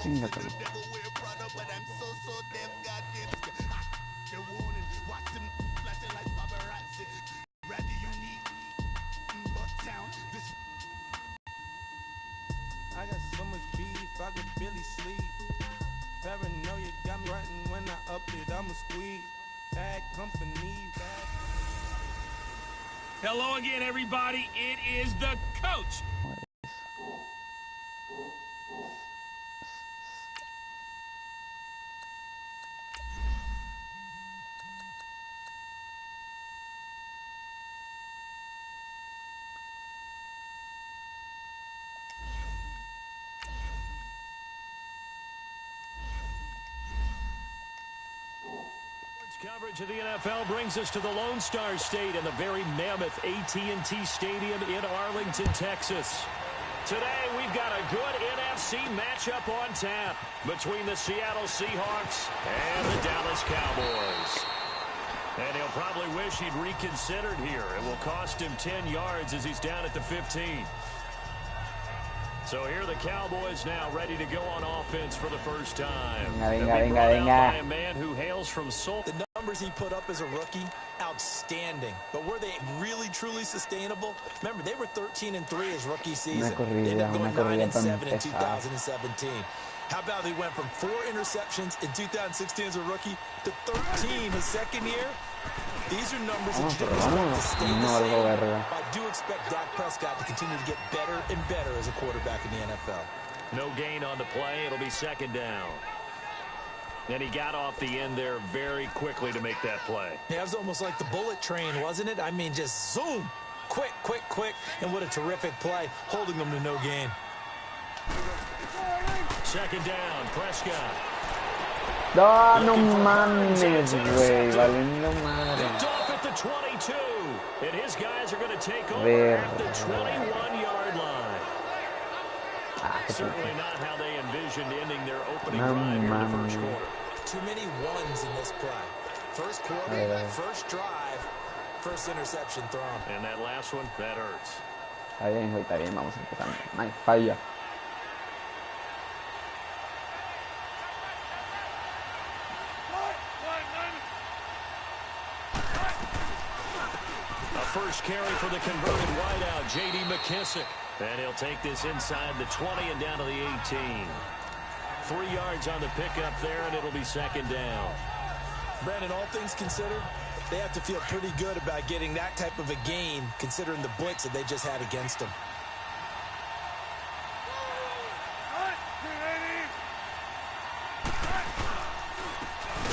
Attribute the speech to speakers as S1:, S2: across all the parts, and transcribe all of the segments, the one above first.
S1: Chingatelo.
S2: I got so much beef, I could barely sleep. Paranoia got me writing when I up it, I'ma squeeze. Bad company, bad.
S3: Hello again, everybody. It is the coach.
S4: Coverage of the NFL brings us to the Lone Star State and the very mammoth AT&T Stadium in Arlington, Texas. Today, we've got a good NFC matchup on tap between the Seattle Seahawks and the Dallas Cowboys. And he'll probably wish he'd reconsidered here. It will cost him 10 yards as he's down at the 15. So here are the Cowboys now ready to go on offense for the first time.
S1: Venga.
S4: By a man who hails from Seoul.
S5: The numbers he put up as a rookie, outstanding. But were they really, truly sustainable? Remember, they were 13-3 his rookie season. They ended up going 9-7 in 2017. How about they went from 4 interceptions in 2016 as a rookie to 13 his second year? These are numbers that you didn't expect to stay the same. I do expect Dak Prescott to continue to get better and better as a quarterback in the NFL.
S4: No gain on the play. It'll be second down. And he got off the end there very quickly to make that play.
S5: Yeah, it was almost like the bullet train, wasn't it? I mean, just zoom. Quick. And what a terrific play, holding them to no gain.
S4: Second down, Prescott.
S1: No mames, güey, valiendo madre.
S4: Picked off at the 22. And his guys are going to take over at the 21-yard line. Certainly not how they envisioned ending their opening drive here in the first quarter.
S5: Too many ones in this play. First quarter, first drive, first interception thrown.
S4: And that last one, that hurts.
S1: Está bien, vamos empezando. Nice, falla.
S4: First carry for the converted wideout, J.D. McKissick. And he'll take this inside the 20 and down to the 18. 3 yards on the pickup there, and it'll be second down.
S5: Brandon, all things considered, they have to feel pretty good about getting that type of a gain, considering the blitz that they just had against them.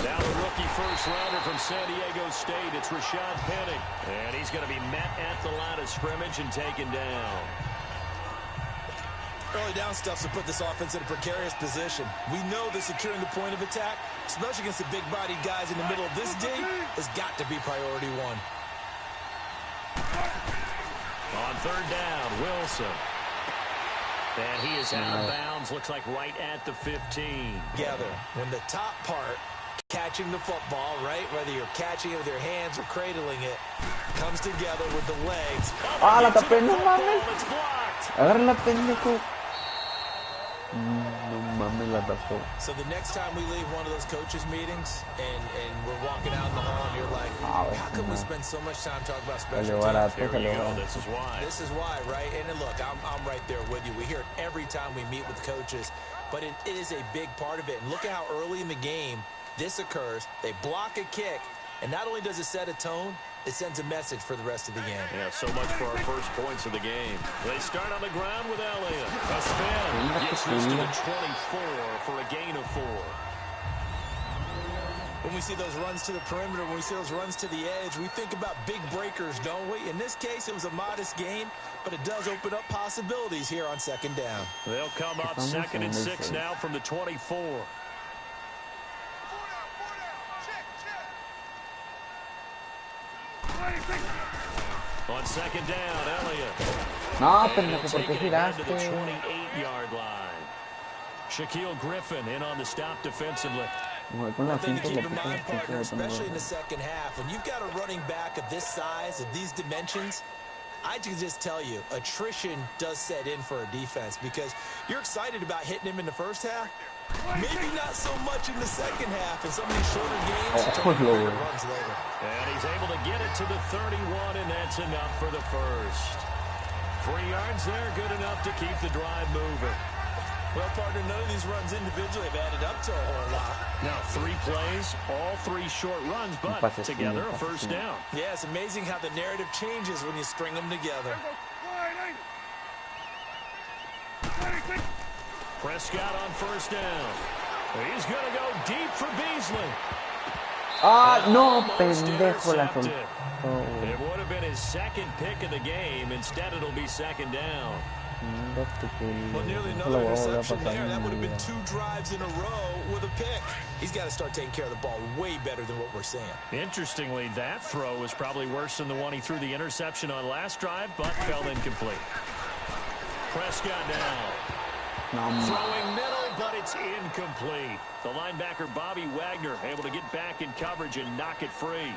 S4: Now the rookie first-rounder from San Diego State, it's Rashad Penny. And he's going to be met at the line of scrimmage and taken down.
S5: Early down stuff to put this offense in a precarious position. We know that securing the point of attack, especially against the big-bodied guys in the middle of this D, has got to be priority one.
S4: On third down, Wilson. And he is out of bounds, looks like right at the 15.
S5: Together, when the top part, catching the football, right? Whether you're catching it with your hands or cradling it, comes together with the legs.
S1: La tapé, no mames. Agárrala, pendejo. No mames, la tapó.
S5: So the next time we leave one of those coaches' meetings and we're walking out in the hall and you're like, how come we spend so much time talking about special teams?
S4: Here we go. This is why.
S5: This is why, right? And look, I'm right there with you. We hear it every time we meet with coaches, but it is a big part of it. And look at how early in the game this occurs. They block a kick, and not only does it set a tone, it sends a message for the rest of the game.
S4: Yeah, so much for our first points of the game. They start on the ground with Elliott. A spin. Gets this to the 24 for a gain of 4.
S5: When we see those runs to the perimeter, when we see those runs to the edge, we think about big breakers, don't we? In this case, it was a modest gain, but it does open up possibilities here on second down.
S4: They'll come up second and 6 now from the 24. On second down, Elliott.
S1: No, pendejo, ¿por qué
S4: To
S1: giraste?
S4: the 28-yard line. Shaquille Griffin in on the stop defensively.
S1: Con la
S5: One thing to
S1: cinta
S5: keep
S1: le
S5: in
S1: puse
S5: mind, partner,
S1: la
S5: especially in
S1: cinta.
S5: the second half, when you've got a running back of this size, of these dimensions, I can just tell you, attrition does set in for a defense because you're excited about hitting him in the first half. Maybe not so much in the second half in some of these shorter games. Runs later.
S4: And he's able to get it to the 31, and that's enough for the first. 3 yards there, good enough to keep the drive moving.
S5: Well, partner, none of these runs individually have added up to a whole lot.
S4: Now 3 plays, all 3 short runs, but together a first down.
S5: Yeah, it's amazing how the narrative changes when you string them together.
S4: Prescott on first down. He's going to go deep for Beasley.
S1: Ah, no, pendejo la soltó.
S4: It would have been his second pick of the game. Instead, it'll be second down.
S5: Well, nearly another interception there. That would have been 2 drives in a row with a pick. He's got to start taking care of the ball way better than what we're seeing.
S4: Interestingly, that throw was probably worse than the one he threw the interception on last drive, but fell incomplete. Prescott down. Throwing middle, but it's incomplete. The linebacker, Bobby Wagner, able to get back in coverage and knock it free.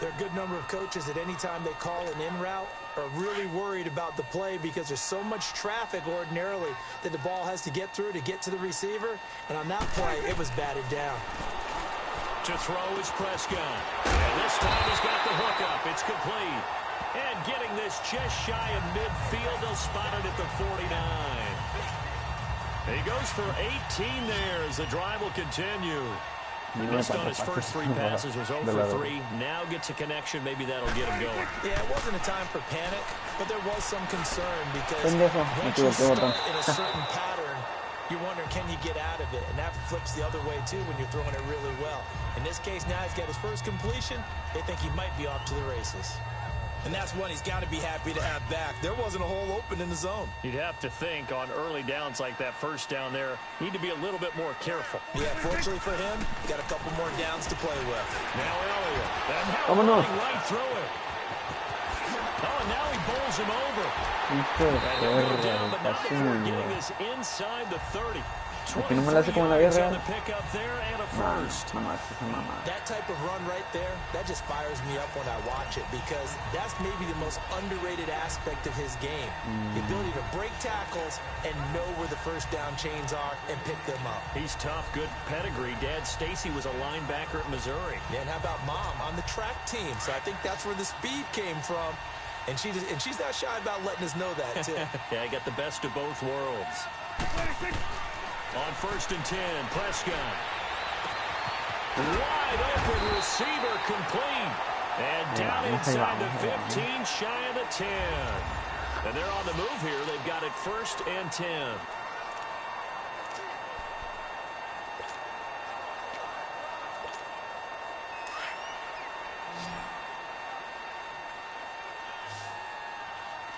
S5: There are a good number of coaches that any time they call an in route are really worried about the play because there's so much traffic ordinarily that the ball has to get through to get to the receiver. And on that play, it was batted down.
S4: To throw is Prescott. And this time he's got the hook up. It's complete. And getting this just shy of midfield, they'll spot it at the 49. He goes for 18 there as the drive will continue. He missed on his first 3 passes, was 0 for 3. Now gets a connection. Maybe that'll get him going.
S5: Yeah, it wasn't a time for panic, but there was some concern because once you start in a certain pattern, you're wondering, can you get out of it? And that flips the other way, too, when you're throwing it really well. In this case, now he's got his first completion. They think he might be off to the races. And that's one he's got to be happy to have back. There wasn't a hole open in the zone.
S4: You'd have to think on early downs like that first down there, need to be a little bit more careful.
S5: Yeah, fortunately for him, got a couple more downs to play with.
S4: Now Elliott. And now running right through it. Oh, and now he bowls him over. And down, but not before getting this inside the 30.
S1: Que no me la hace como en la vida real.
S5: That type of run right there, that just fires me up when I watch it because that's maybe the most underrated aspect of his game. The ability to break tackles and know where the first down chains are and pick them up.
S4: He's tough, good pedigree. Dad Stacy was a linebacker at Missouri.
S5: Yeah, and how about Mom on the track team? So I think that's where the speed came from. And she's not shy about letting us know that, too.
S4: Yeah, I got the best of both worlds. On first and 10, Prescott. Wide open receiver complete. And down inside the 15, shy of the 10. And they're on the move here. They've got it first and 10.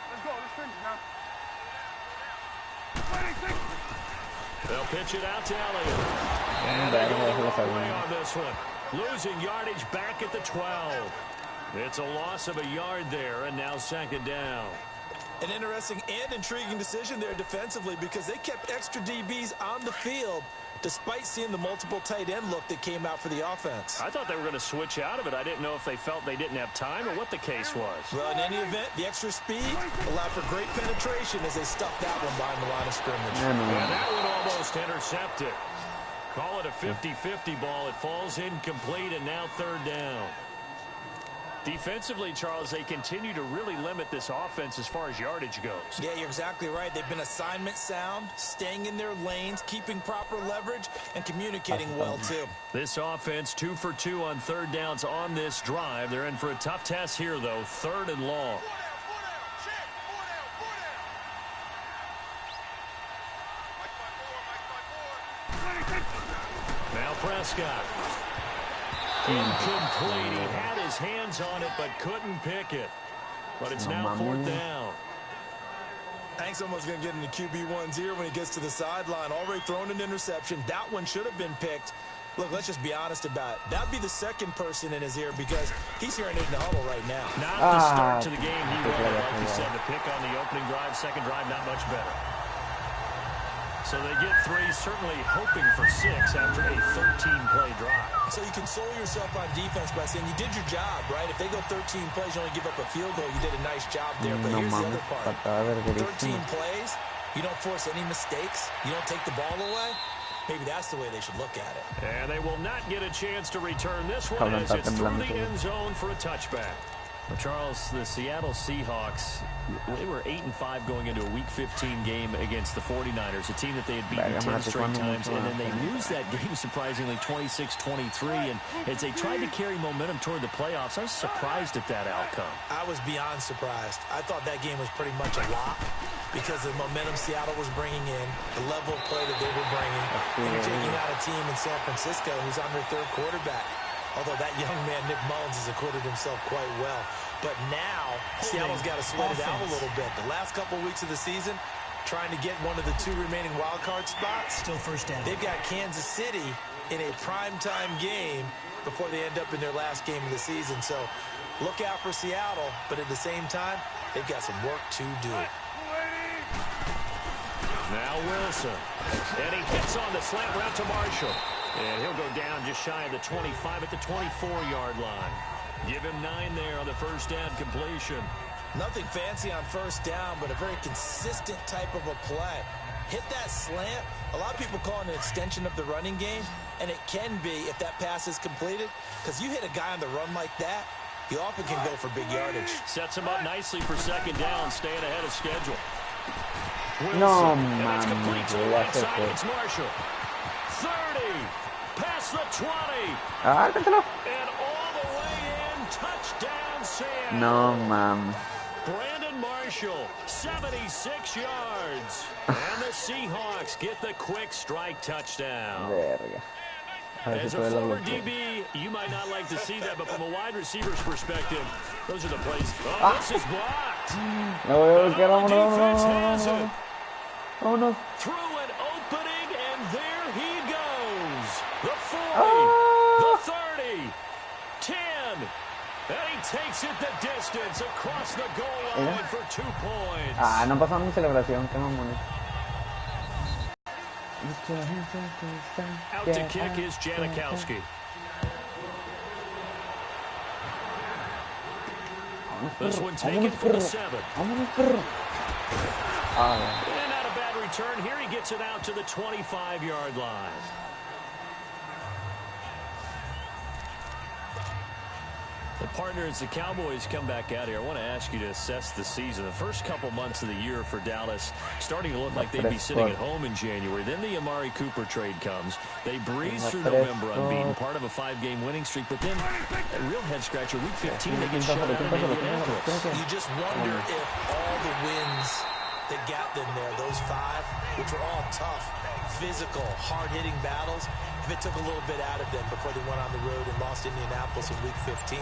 S6: Let's go. Let's finish now.
S4: They'll pitch it out to Elliott. And they go the wrong way on this one. Losing yardage back at the 12. It's a loss of a yard there, and now second down.
S5: An interesting and intriguing decision there defensively because they kept extra DBs on the field despite seeing the multiple tight end look that came out for the offense.
S4: I thought they were going to switch out of it. I didn't know if they felt they didn't have time or what the case was.
S5: Well, in any event, the extra speed allowed for great penetration as they stuffed that one behind the line of scrimmage.
S4: And that one almost intercepted. Call it a 50-50 ball. It falls incomplete, and now third down. Defensively, Charles, they continue to really limit this offense as far as yardage goes.
S5: Yeah, you're exactly right. They've been assignment sound, staying in their lanes, keeping proper leverage, and communicating well, too.
S4: This offense 2 for 2 on third downs on this drive. They're in for a tough task here, though. Third and long. Now Prescott. Incomplete. He had his hands on it, but couldn't pick it. But it's now fourth down.
S5: I think someone's going to get into QB1's ear when he gets to the sideline. Already thrown an interception. That one should have been picked. Look, let's just be honest about it. That'd be the second person in his ear because he's hearing it in the huddle right now.
S4: Not the start to the game he wanted. Like you said, the pick on the opening drive, second drive, not much better. So they get 3, certainly hoping for 6 after a 13-play drive.
S5: So you console yourself on defense by saying you did your job, right? If they go 13 plays, you only give up a field goal, you did a nice job there. But here's the other part. 13 plays, you don't force any mistakes, you don't take the ball away. Maybe that's the way they should look at it.
S4: And they will not get a chance to return this one as it's through the end zone for a touchback. Well, Charles, the Seattle Seahawks, they were 8-5 going into a Week 15 game against the 49ers, a team that they had beaten 10 straight times, and then they lose that game surprisingly 26-23. And as they tried to carry momentum toward the playoffs, I was surprised at that outcome.
S5: I was beyond surprised. I thought that game was pretty much a lock because of the momentum Seattle was bringing in, the level of play that they were bringing, and you're taking out a team in San Francisco who's on their 3rd quarterback. Although that young man, Nick Mullins, has acquitted himself quite well. But now, Seattle's got to sweat it out a little bit. The last couple weeks of the season, trying to get one of the 2 remaining wild card spots.
S6: Still first down.
S5: They've got Kansas City in a primetime game before they end up in their last game of the season. So look out for Seattle, but at the same time, they've got some work to do.
S4: Now Wilson. And he hits on the slant route to Marshall. And he'll go down just shy of the 25 at the 24-yard line. Give him 9 there on the first down completion.
S5: Nothing fancy on first down, but a very consistent type of a play. Hit that slant. A lot of people call it an extension of the running game, and it can be if that pass is completed, because you hit a guy on the run like that, he often can go for big yardage.
S4: Sets him up nicely for second down, staying ahead of schedule. Wilson,
S1: No,
S4: and it's complete to the right
S1: man.
S4: side. It's Marshall. 30. Past the 20.
S1: Cátelo.
S4: And all the way in. Touchdown, Seattle.
S1: No, man.
S4: Brandon Marshall, 76 yards. And the Seahawks get the quick strike touchdown.
S1: Verga.
S4: As a former DB, you might not like to see that, but from a wide receiver's perspective, those are the plays. Oh, this is blocked.
S1: No voy a buscar,
S4: Defense has it.
S1: vámonos.
S4: Through an opening, and there he goes. The 40, the 30, 10, and he takes it the distance across the goal line for 2 points.
S1: Ah, no pasó mi celebración, qué mamones.
S4: Out to kick is Janikowski. This one taken for the 7.
S1: Vámonos, perro.
S4: And not a bad return here. He gets it out to the 25-yard line. Well, partners, the Cowboys come back out here. I want to ask you to assess the season. The first couple months of the year for Dallas starting to look like they'd be sitting at home in January. Then the Amari Cooper trade comes. They breeze through November unbeaten, part of a 5-game winning streak. But then a real head-scratcher, Week 15, they get shut out in Indianapolis.
S5: You just wonder if all the wins that got them there, those 5, which were all tough, physical, hard-hitting battles, if it took a little bit out of them before they went on the road and lost Indianapolis in Week 15.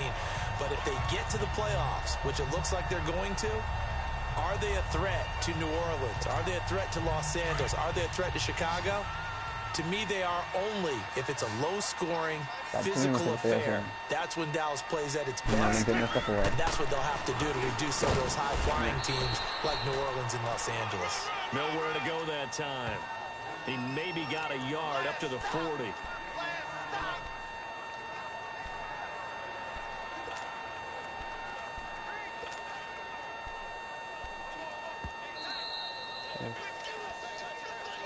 S5: But if they get to the playoffs, which it looks like they're going to, are they a threat to New Orleans? Are they a threat to Los Angeles? Are they a threat to Chicago? To me, they are only if it's a low-scoring, physical affair. That's when Dallas plays at its best. And that's what they'll have to do to reduce some of those high-flying teams like New Orleans and Los Angeles.
S4: Nowhere to go that time. He maybe got a yard up to the 40.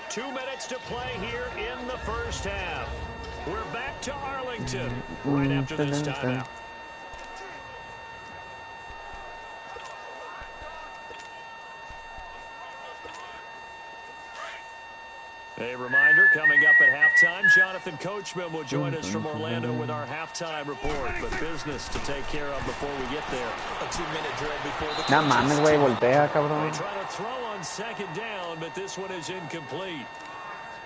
S4: Two minutes to play here in the first half. We're back to Arlington right after this timeout. A reminder, coming up at halftime, Jonathan Coachman will join us from Orlando with our halftime report. But business to take care of before we get there.
S5: A 2-minute drill before the
S1: No mames, güey, voltea, cabrón.
S4: They try to throw on second down, but this one is incomplete.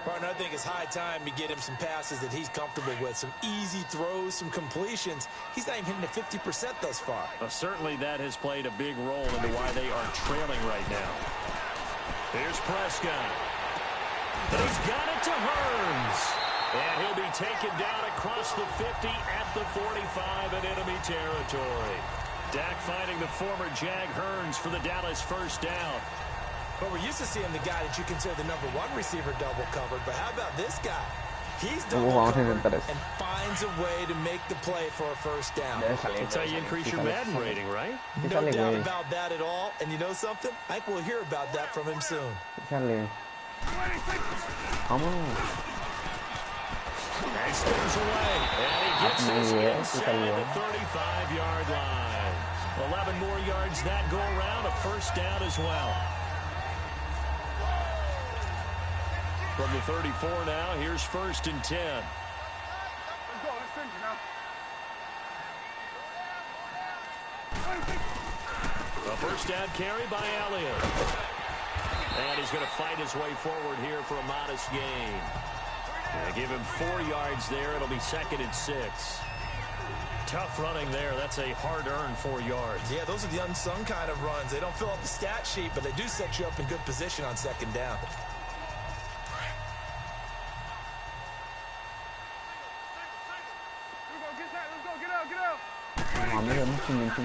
S5: Partner, I think it's high time to get him some passes that he's comfortable with. Some easy throws, some completions. He's not even hitting the 50% thus far.
S4: Well, certainly that has played a big role into why they are trailing right now. Here's Prescott. And he's got it to Hearns. And he'll be taken down across the 50 at the 45 in enemy territory. Dak finding the former Jag Hearns for the Dallas first down.
S5: But we're used to seeing the guy that you consider the #1 receiver double covered. But how about this guy? He's double covered and finds a way to make the play for a first down.
S4: That's how you increase your Madden rating, right?
S5: No doubt about that at all. And you know something? I think we'll hear about that from him soon.
S1: Come on.
S4: And spins away. And he gets this inside the 35-yard line. 11 more yards that go around. A first down as well. From the 34 now, here's 1st and 10.
S6: Let's go. Let's finish now.
S4: A first down carry by Elliott. And he's going to fight his way forward here for a modest gain. Give him 4 yards there. It'll be 2nd and 6. Tough running there. That's a hard-earned 4 yards.
S5: Yeah, those are the unsung kind of runs. They don't fill up the stat sheet, but they do set you up in good position on 2nd down.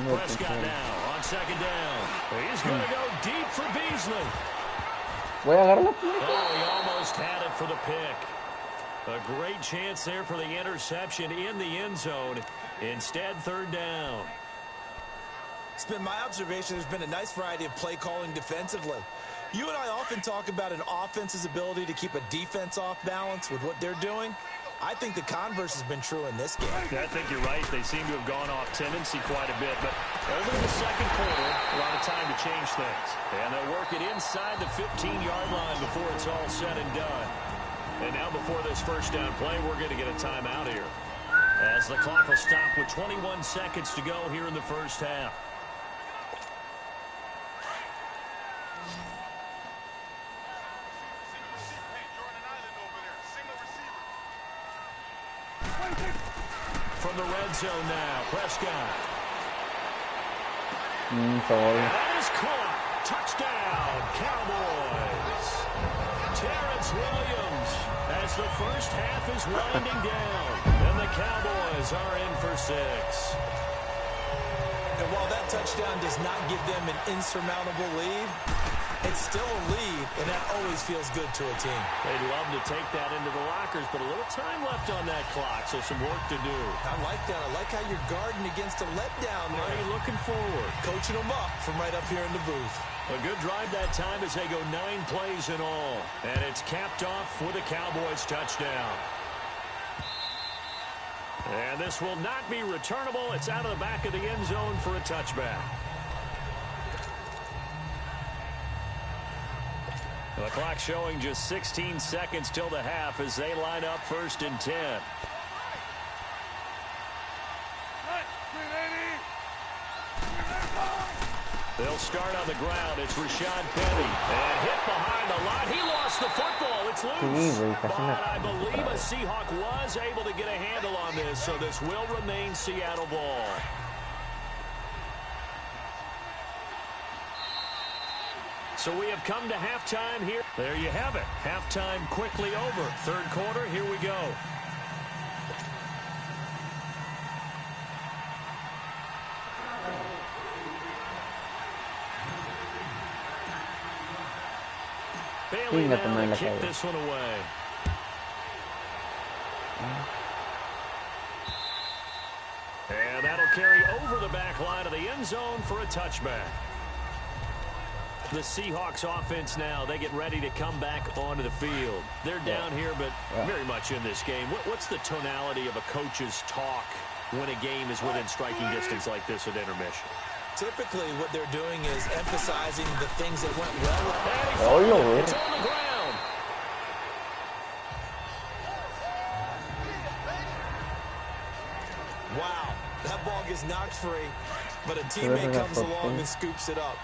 S4: Prescott now on 2nd down. He's going to go deep for Beasley.
S1: Voy a agarrarlo.
S4: Oh, he almost had it for the pick. A great chance there for the interception in the end zone. Instead, 3rd down.
S5: It's been my observation there's been a nice variety of play calling defensively. You and I often talk about an offense's ability to keep a defense off balance with what they're doing. I think the converse has been true in this game.
S4: Yeah, I think you're right. They seem to have gone off tendency quite a bit. But over in the 2nd quarter, a lot of time to change things. And they'll work it inside the 15-yard line before it's all said and done. And now before this first down play, we're going to get a timeout here, as the clock will stop with 21 seconds to go here in the first half. From the red zone now, Prescott. That is caught. Touchdown, Cowboys. Terrence Williams, as the first half is winding down, and the Cowboys are in for 6.
S5: And while that touchdown does not give them an insurmountable lead, it's still a lead, and that always feels good to a team.
S4: They'd love to take that into the lockers, but a little time left on that clock, so some work to do.
S5: I like that. I like how you're guarding against a letdown there.
S4: Already looking forward.
S5: Coaching them up from right up here in the booth.
S4: A good drive that time as they go 9 plays in all. And it's capped off with a Cowboys touchdown. And this will not be returnable. It's out of the back of the end zone for a touchback. The clock showing just 16 seconds till the half as they line up 1st and 10. They'll start on the ground. It's Rashad Penny. And hit behind the line. He lost the football. It's loose. But I believe a Seahawk was able to get a handle on this, so this will remain Seattle ball. So we have come to halftime here. There you have it. Halftime quickly over. 3rd quarter, here we go. Bailey now to kick this one away. And that'll carry over the back line of the end zone for a touchback. The Seahawks offense now, they get ready to come back onto the field. They're down here, but very much in this game. What's the tonality of a coach's talk when a game is within striking distance like this at intermission?
S5: Typically, what they're doing is emphasizing the things that went well.
S4: It's on the ground.
S5: Wow, that ball gets knocked free, but a teammate comes along and scoops it up.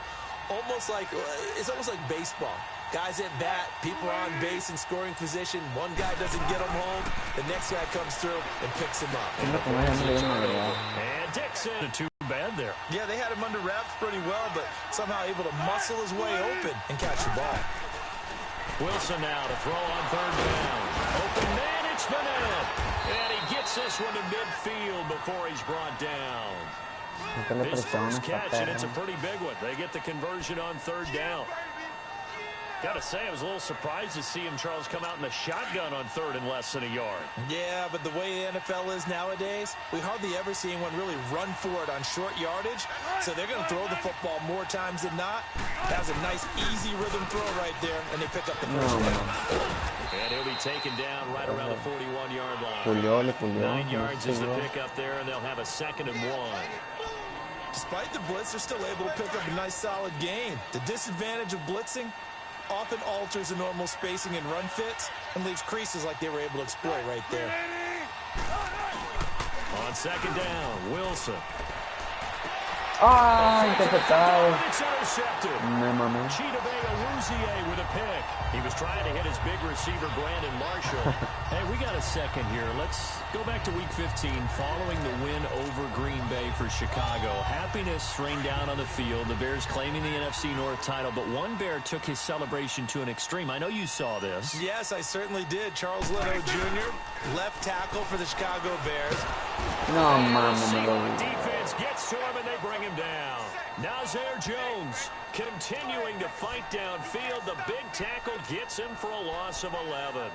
S5: It's almost like baseball. Guys at bat, people are on base in scoring position. One guy doesn't get him home. The next guy comes through and picks him up.
S4: And Dixon, too bad there.
S5: Yeah, they had him under wraps pretty well, but somehow able to muscle his way open and catch the ball.
S4: Wilson now to throw on 3rd down. Open man, it's Bennett. And he gets this one to midfield before he's brought down. His first catch, and it's a pretty big one. They get the conversion on 3rd down. Gotta say, I was a little surprised to see him, Charles, come out in the shotgun on 3rd and less than a yard.
S5: Yeah, but the way the NFL is nowadays, we hardly ever see anyone really run for it on short yardage. So they're going to throw the football more times than not. That was a nice, easy rhythm throw right there, and they pick up the first down.
S4: And he'll be taken down right around the 41-yard line. 9 yards is the pickup there, and they'll have a 2nd and 1.
S5: Despite the blitz, they're still able to pick up a nice, solid gain. The disadvantage of blitzing often alters the normal spacing and run fits and leaves creases like they were able to exploit right there.
S4: On 2nd down, Wilson.
S1: Ah, interceptado.
S4: It's intercepted.
S1: Me mamé.
S4: Chidobe with a pick. He was trying to hit his big receiver, Brandon Marshall. Hey, we got a second here. Let's go back to Week 15 following the win over Green Bay for Chicago. Happiness rained down on the field. The Bears claiming the NFC North title, but one Bear took his celebration to an extreme. I know you saw this.
S5: Yes, I certainly did. Charles Leno Jr., left tackle for the Chicago Bears.
S1: No, mama,
S4: Defense gets to him and they bring him down. Nazir Jones continuing to fight downfield. The big tackle gets him for a loss of 11.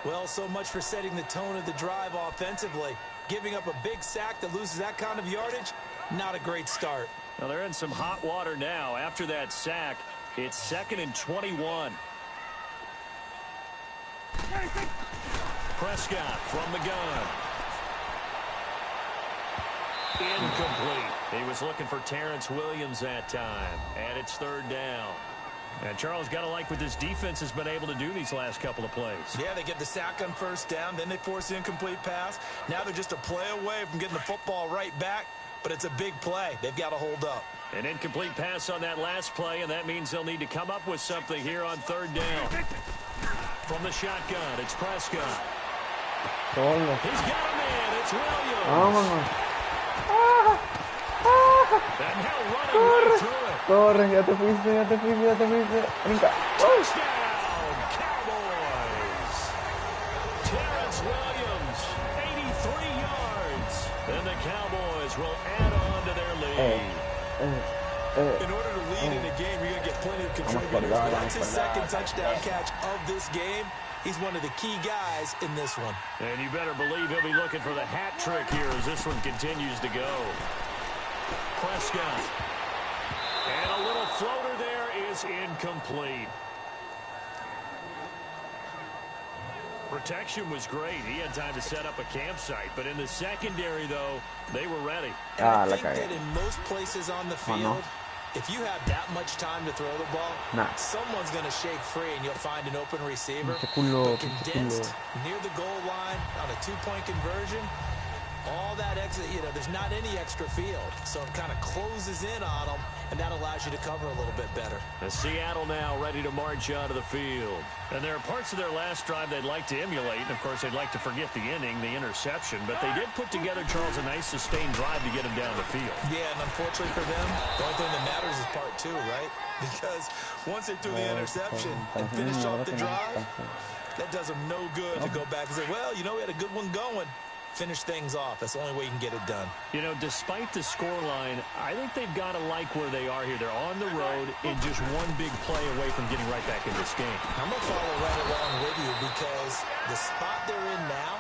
S5: Well, so much for setting the tone of the drive offensively. Giving up a big sack that loses that kind of yardage, not a great start.
S4: Well, they're in some hot water now. After that sack, it's 2nd and 21. Prescott from the gun. Incomplete. He was looking for Terrence Williams that time, and it's 3rd down. And Charles, got to like what this defense has been able to do these last couple of plays.
S5: Yeah, they get the sack on 1st down, then they force the incomplete pass. Now they're just a play away from getting the football right back, but it's a big play. They've got to hold up.
S4: An incomplete pass on that last play, and that means they'll need to come up with something here on 3rd down. From the shotgun, it's Prescott. He's got a man. It's Williams. And now running right through it.
S1: Corre, ya te fuiste. Brinca.
S4: Touchdown, Cowboys. Terrence Williams, 83 yards. And the Cowboys will add on to their lead.
S5: In order to lead in a game, you're going to get plenty of contributors. That's his 2nd touchdown catch of this game. He's one of the key guys in this one.
S4: And you better believe he'll be looking for the hat trick here as this one continues to go. Prescott. And a little floater there is incomplete. Protection was great. He had time to set up a campsite. But in the secondary, though, they were ready.
S5: And I think that in most places on the field, if you have that much time to throw the ball, someone's going to shake free and you'll find an open receiver. But condensed near the goal line on a 2-point conversion, all that extra, there's not any extra field. So it kind of closes in on them, and that allows you to cover a little bit better.
S4: And Seattle now ready to march onto the field. And there are parts of their last drive they'd like to emulate. And, of course, they'd like to forget the inning, the interception. But they did put together, Charles, a nice sustained drive to get them down the field.
S5: Yeah, and unfortunately for them, the only thing that matters is part 2, right? Because once they threw the interception and finished off the drive, that does them no good to go back and say, well, we had a good one going. Finish things off. That's the only way you can get it done.
S4: Despite the scoreline, I think they've got to like where they are here. They're on the road and just one big play away from getting right back in this game.
S5: I'm going to follow right along with you because the spot they're in now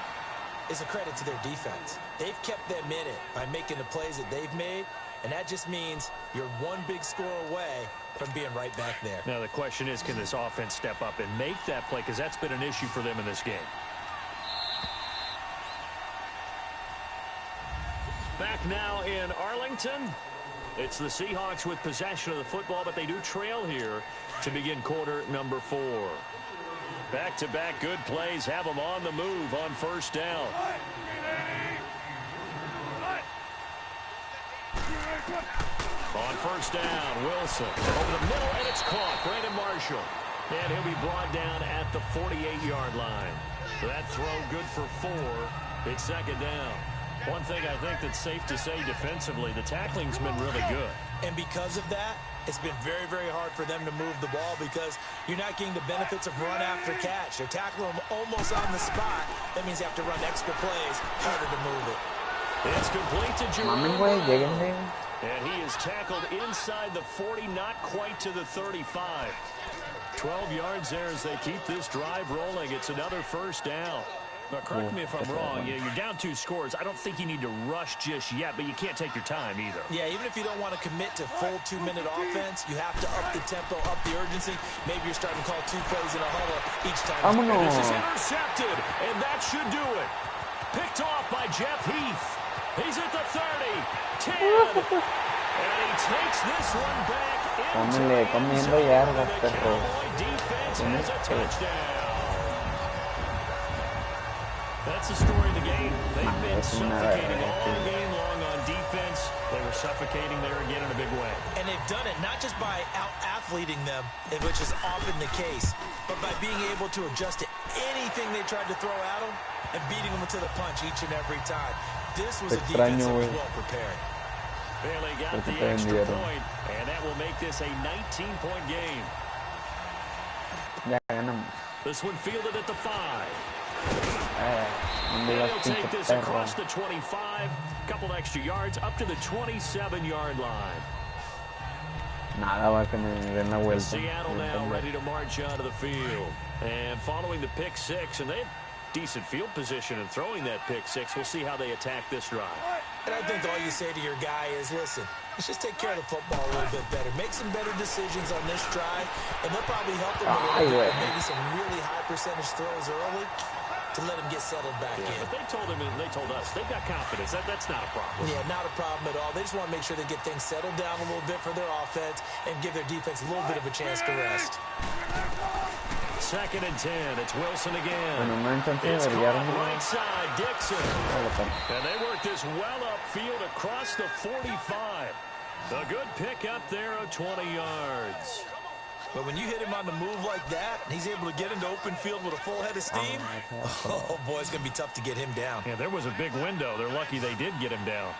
S5: is a credit to their defense. They've kept them in it by making the plays that they've made, and that just means you're one big score away from being right back there.
S4: Now, the question is, can this offense step up and make that play? Because that's been an issue for them in this game. Back now in Arlington. It's the Seahawks with possession of the football, but they do trail here to begin quarter number 4. Back-to-back good plays have them on the move on 1st down. On 1st down, Wilson over the middle, and it's caught. Brandon Marshall. And he'll be brought down at the 48-yard line. That throw good for 4. It's 2nd down. One thing I think that's safe to say defensively, the tackling's been really good.
S5: And because of that, it's been very, very hard for them to move the ball because you're not getting the benefits of run after catch. They're tackling them almost on the spot. That means you have to run extra plays, harder to move it.
S4: It's complete to Jerome. And he is tackled inside the 40, not quite to the 35. 12 yards there as they keep this drive rolling. It's another first down. Now, correct me if I'm wrong. Yeah, you're down 2 scores. I don't think you need to rush just yet, but you can't take your time either.
S5: Yeah, even if you don't want to commit to full 2-minute offense, you have to up the tempo, up the urgency. Maybe you're starting to call 2 plays in a huddle each time.
S4: And this is intercepted, and that should do it. Picked off by Jeff Heath. He's at the 30, 10, and he takes this one back into the end zone. The Cowboy defense has a touchdown. That's the story of the game. They've been suffocating all game long on defense. They were suffocating there again in a big way.
S5: And they've done it not just by out-athleting them, which is often the case, but by being able to adjust to anything they tried to throw at them and beating them to the punch each and every time. This was a defense that was well prepared.
S4: Bailey got the extra point, and that will make this a 19-point game. This one fielded at the 5. He'll take this across the 25, couple extra yards, up to the 27-yard line. Seattle now ready to march out of the field. And following the pick 6, and they have decent field position in throwing that pick 6. We'll see how they attack this drive.
S5: And I think all you say to your guy is, listen, let's just take care of the football a little bit better. Make some better decisions on this drive, and they'll probably help them a little bit with maybe some really high percentage throws early to let him get settled back in.
S4: But they told him and they told us they've got confidence. That's not a problem.
S5: Yeah, not a problem at all. They just want to make sure they get things settled down a little bit for their offense and give their defense a little bit of a chance to rest.
S4: 2nd and 10. It's Wilson again. It's caught right side, Dixon. And they work this well upfield across the 45. A good pick up there of 20 yards.
S5: But when you hit him on the move like that, he's able to get into open field with a full head of steam, oh boy, it's going to be tough to get him down.
S4: Yeah, there was a big window. They're lucky they did get him down.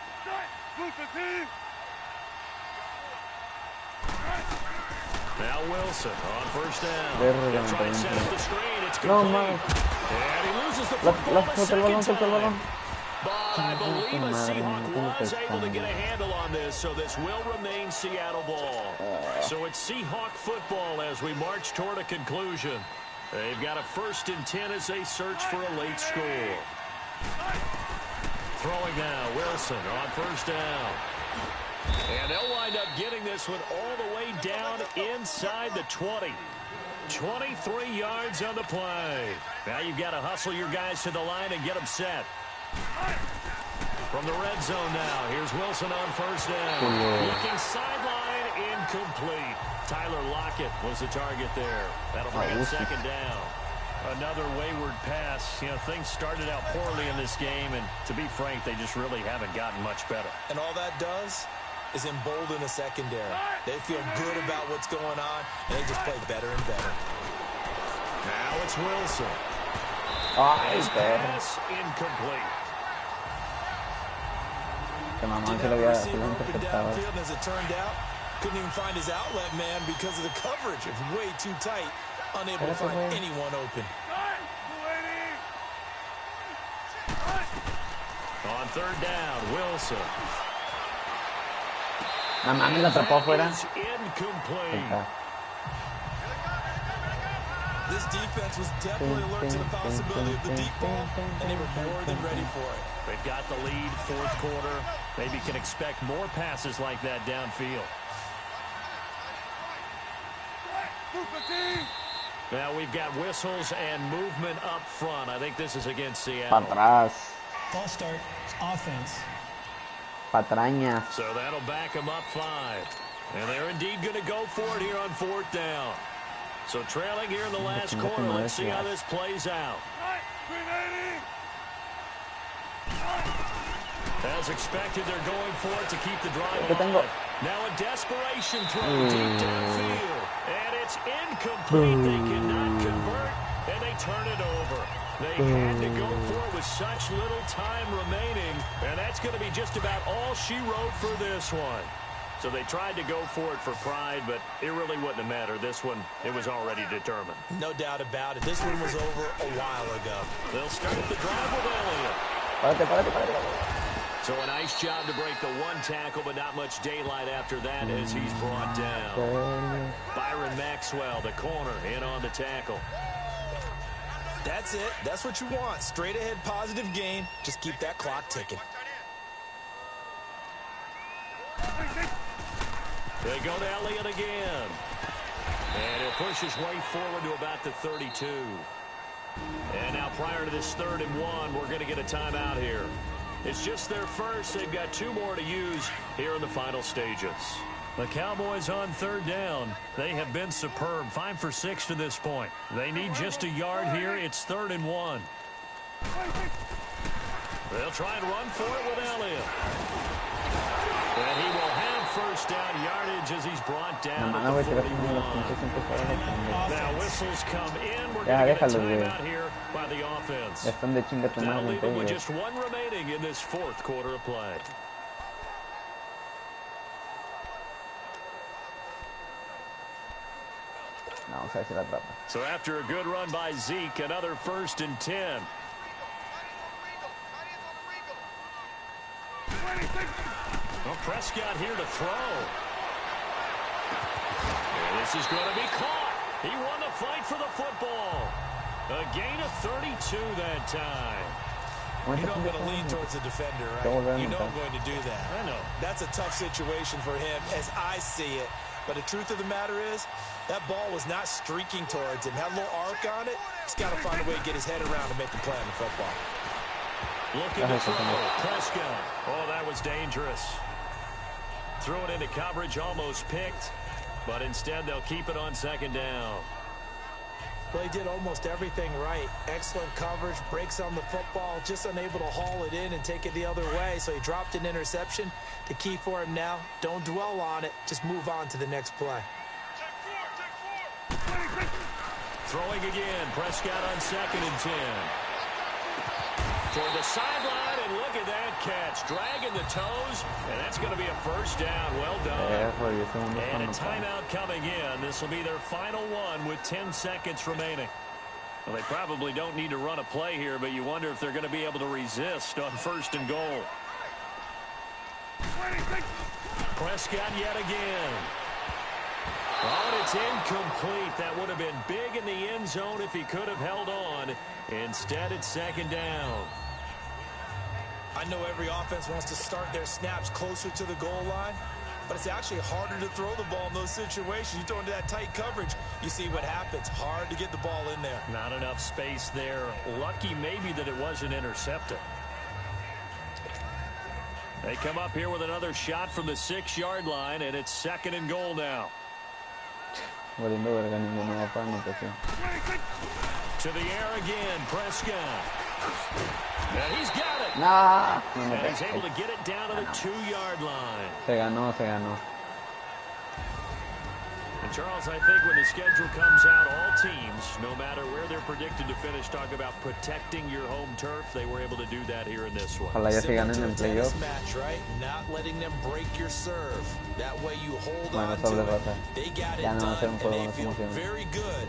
S4: Now Wilson on first down. He'll try and set up the screen. It's complete. And he loses the football a second time. But I believe a Seahawk was able to get a handle on this, so this will remain Seattle ball. So it's Seahawk football as we march toward a conclusion. They've got a 1st and 10 as they search for a late score. Throwing now, Wilson on first down. And they'll wind up getting this one all the way down inside the 20. 23 yards on the play. Now you've got to hustle your guys to the line and get them set. From the red zone now, here's Wilson on first down. Looking sideline, incomplete. Tyler Lockett was the target there. That'll bring it 2nd down. Another wayward pass. You know, things started out poorly in this game, and to be frank, they just really haven't gotten much better.
S5: And all that does is embolden a secondary. They feel good about what's going on, and they just play better and better.
S4: Now it's Wilson. His pass incomplete.
S5: As it turned out, couldn't even find his outlet man because of the coverage. It was way too tight, unable to find anyone open.
S4: On 3rd down, Wilson.
S5: It's incomplete. This defense was definitely alert to the possibility of the deep ball, and they were more than ready for it.
S4: They've got the lead, 4th quarter. Maybe can expect more passes like that downfield. Now we've got whistles and movement up front. I think this is against Seattle.
S7: Ball start, offense.
S1: Patrañas.
S4: So that'll back them up 5. And they're indeed going to go for it here on 4th down. So trailing here in the last quarter. Let's see how this plays out. As expected, they're going for it to keep the drive alive. Now a desperation throw deep downfield. And it's incomplete. They cannot convert, and they turn it over. They had to go for it with such little time remaining, and that's going to be just about all she wrote for this one. So they tried to go for it for pride, but it really wouldn't have mattered. This one, it was already determined.
S5: No doubt about it. This one was over a while ago.
S4: They'll start the drive with Elliott.
S1: Párate.
S4: So So a nice job to break the one tackle, but not much daylight after that as he's brought down. Byron Maxwell, the corner, in on the tackle.
S5: That's it. That's what you want. Straight ahead positive gain. Just keep that clock ticking.
S4: They go to Elliott again. And he'll push his way forward to about the 32. And now prior to this 3rd and 1, we're going to get a timeout here. It's just their first. They've got 2 more to use here in the final stages. The Cowboys on 3rd down. They have been superb. 5 for 6 to this point. They need just a yard here. It's 3rd and 1. They'll try and run for it with Elliott. And he will have first down yardage as he's brought down at the 41. Now whistles come in. We're going to get a timeout here by the offense. That'll leave them with just 1 remaining in this 4th quarter of play. So after a good run by Zeke, another 1st and 10. Well, Prescott here to throw. And this is going to be caught. He won the fight for the football. A gain of 32 that time.
S5: You know I'm going to lean towards the defender, right? You know I'm going to do that.
S4: I know.
S5: That's a tough situation for him as I see it. But the truth of the matter is, that ball was not streaking towards him. Had a little arc on it. He's got to find a way to get his head around and make the play on the football.
S4: Looking to throw. Prescott. Oh, that was dangerous. Threw it into coverage, almost picked. But instead, they'll keep it on 2nd down.
S5: Well, he did almost everything right. Excellent coverage, breaks on the football, just unable to haul it in and take it the other way. So he dropped an interception. The key for him now, don't dwell on it. Just move on to the next play.
S4: Throwing again. Prescott on 2nd and 10. Toward the sideline, and look at that catch. Dragging the toes, and that's going to be a first down. Well done. And a timeout coming in. This will be their final one with 10 seconds remaining. Well, they probably don't need to run a play here, but you wonder if they're going to be able to resist on 1st and goal. Prescott yet again. Oh, and it's incomplete. That would have been big in the end zone if he could have held on. Instead, it's 2nd down.
S5: I know every offense wants to start their snaps closer to the goal line, but it's actually harder to throw the ball in those situations. You throw into that tight coverage, you see what happens. Hard to get the ball in there.
S4: Not enough space there. Lucky maybe that it wasn't intercepted. They come up here with another shot from the 6-yard line, and it's 2nd and goal now.
S1: To the
S4: air again, Prescott. And he's got it. And he's able to get it down to the 2-yard line.
S1: Se ganó.
S4: And Charles, I think when the schedule comes out, all teams, no matter where they're predicted to finish, talk about protecting your home turf. They were able to do that here in this one.
S1: Ojalá ya se ganen en playoff.
S5: Match, right? Not letting them break your serve. That way you hold on to it. They got it done, and they feel very good